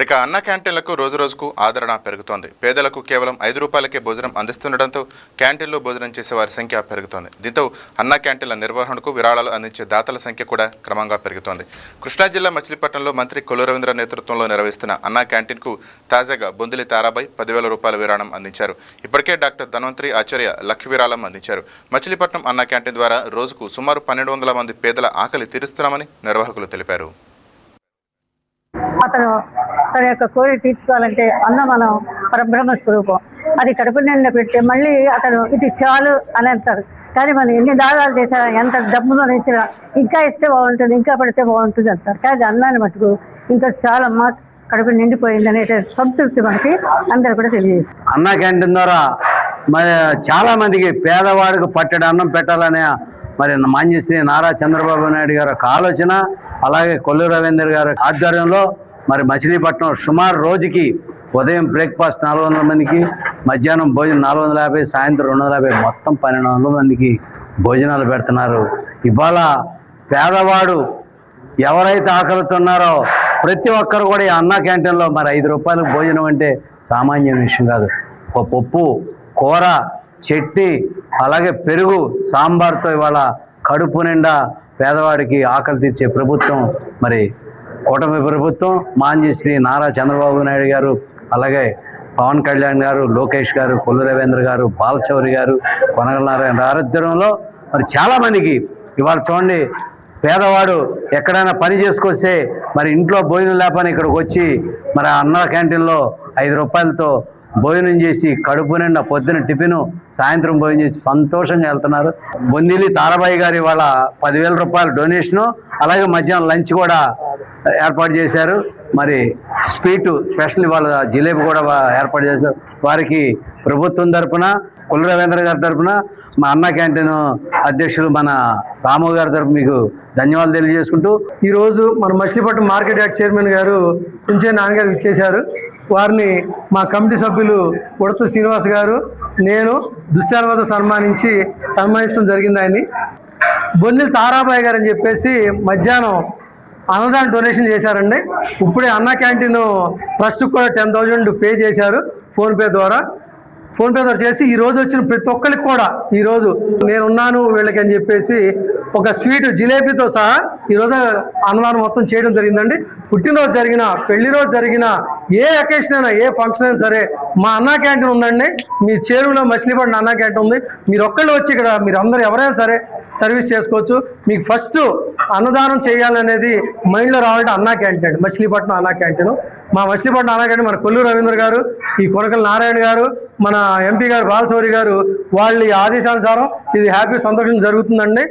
ఇక అన్న క్యాంటీన్లకు రోజురోజుకు ఆదరణ పెరుగుతోంది. పేదలకు కేవలం 5 రూపాయలకే భోజనం అందిస్తుండటంతో క్యాంటీన్లో భోజనం చేసే వారి సంఖ్య పెరుగుతోంది. దీంతో అన్న క్యాంటీన్ల నిర్వహణకు విరాళాలు అందించే దాతల సంఖ్య కూడా క్రమంగా పెరుగుతోంది. కృష్ణా జిల్లా మచిలీపట్నంలో మంత్రి కొల్లు రవీంద్ర నేతృత్వంలో నిర్వహిస్తున్న అన్న క్యాంటీన్కు తాజాగా బొందిలి తారాబాయ్ 10,000 రూపాయల విరాళం అందించారు. ఇప్పటికే డాక్టర్ ధన్వంతరి ఆచార్య లక్ష విరాళం అందించారు. మచిలీపట్నం అన్న క్యాంటీన్ ద్వారా రోజుకు సుమారు 1,200 మంది పేదల ఆకలి తీరుస్తున్నామని నిర్వాహకులు తెలిపారు. అతను తన యొక్క కోరిక తీర్చుకోవాలంటే అన్న మనం పరబ్రహ్మ స్వరూపం, అది కడుపు నిండా పెడితే మళ్ళీ అతను ఇది చాలు అని అంటారు. కానీ మనం ఎన్ని దాదాలు చేసినా, ఎంత డబ్బులో ఇచ్చినా ఇంకా ఇస్తే బాగుంటుంది, ఇంకా పడితే బాగుంటుంది అంటారు. కానీ అన్నాన్ని మటుకు ఇంకా చాలా కడుపు నిండిపోయింది అనే సంతృప్తి మనకి అందరూ కూడా తెలియదు. అన్న క్యాంటీన్ ద్వారా మరి చాలా మందికి పేదవాడికి పట్టెడు అన్నం పెట్టాలనే మరి మాన్యశ్రీ నారా చంద్రబాబు నాయుడు గారి ఒక ఆలోచన, అలాగే కొల్లు రవీంద్ర గారి ఆధ్వర్యంలో మరి మచిలీపట్నం సుమారు రోజుకి ఉదయం బ్రేక్ఫాస్ట్ 400 మందికి, మధ్యాహ్నం భోజనం 450, సాయంత్రం 250, మొత్తం 1,200 మందికి భోజనాలు పెడుతున్నారు. ఇవాళ పేదవాడు ఎవరైతే ఆకలితున్నారో ప్రతి ఒక్కరు కూడా ఈ అన్న క్యాంటీన్లో మరి 5 రూపాయలకు భోజనం అంటే సామాన్య విషయం కాదు. ఒక పప్పు, కూర, చట్నీ, అలాగే పెరుగు, సాంబార్తో ఇవాళ కడుపు నిండా పేదవాడికి ఆకలి తీర్చే ప్రభుత్వం మరి కూటమి ప్రభుత్వం. మాన్యశ్రీ నారా చంద్రబాబు నాయుడు గారు, అలాగే పవన్ కళ్యాణ్ గారు, లోకేష్ గారు, కొల్లు రవీంద్ర గారు, బాలచౌరి గారు, కొనగల నారాయణ ఆధ్వర్యంలో మరి చాలామందికి ఇవాళ చూడండి, పేదవాడు ఎక్కడైనా పని చేసుకొస్తే మరి ఇంట్లో భోజనం లేపని ఇక్కడికి వచ్చి మరి అన్న క్యాంటీన్లో 5 రూపాయలతో భోజనం చేసి కడుపు నిండా పొద్దున టిఫిను, సాయంత్రం భోజనం చేసి సంతోషంగా వెళ్తున్నారు. బొందిలి తారాబాయి గారి వాళ్ళ 10,000 రూపాయల డొనేషను, అలాగే మధ్యాహ్నం లంచ్ కూడా ఏర్పాటు చేశారు. మరి స్వీటు స్పెషల్ వాళ్ళ జిలేబీ కూడా ఏర్పాటు చేశారు. వారికి ప్రభుత్వం తరఫున, కొల్లు రవీంద్ర గారి తరఫున, మా అన్న క్యాంటీన్ అధ్యక్షులు మన రాము గారి తరఫున మీకు ధన్యవాదాలు తెలియజేసుకుంటూ, ఈరోజు మన మచిలీపట్నం మార్కెట్ యార్డ్ చైర్మన్ గారు కుంచే నాన్నగారు ఇచ్చేశారు. వారిని మా కమిటీ సభ్యులు ఉడత శ్రీనివాస్ గారు, నేను దుశ్శాలవతో సన్మానించడం జరిగింది. ఆయన్ని బొందిలి తారాబాయి గారు అని చెప్పేసి మధ్యాహ్నం అన్నదాన డొనేషన్ చేశారండి. ఇప్పుడే అన్న క్యాంటీన్ ట్రస్ట్కి కూడా 10,000 పే చేశారు ఫోన్పే ద్వారా చేసి ఈరోజు వచ్చిన ప్రతి ఒక్కరికి కూడా ఈరోజు నేనున్నాను వీళ్ళకి అని చెప్పేసి ఒక స్వీట్ జిలేబీతో సహా ఈరోజు అన్నదానం మొత్తం చేయడం జరిగిందండి. పుట్టినరోజు జరిగిన, పెళ్లి రోజు జరిగిన, ఏ అకేషన్ అయినా, ఏ ఫంక్షన్ అయినా సరే మా అన్న క్యాంటీన్ ఉందండి. మీ చేరువులో మచిలీపట్నం అన్న క్యాంటీన్ ఉంది. మీరు ఒక్కళ్ళు వచ్చి ఇక్కడ మీరు అందరూ ఎవరైనా సరే సర్వీస్ చేసుకోవచ్చు. మీకు ఫస్ట్ అన్నదానం చేయాలనేది మైండ్లో రావాలంటే అన్న క్యాంటీన్ అండి, మచిలీపట్నం అన్న క్యాంటీన్. మా మచిలీపట్నం అన్న క్యాంటీన్ మన కొల్లు రవీంద్ర గారు, ఈ కొనకల నారాయణ గారు, మన ఎంపీ గారు బాలచౌరి గారు వాళ్ళ ఆదేశానుసారం ఇది హ్యాపీ సంతోషం జరుగుతుందండి.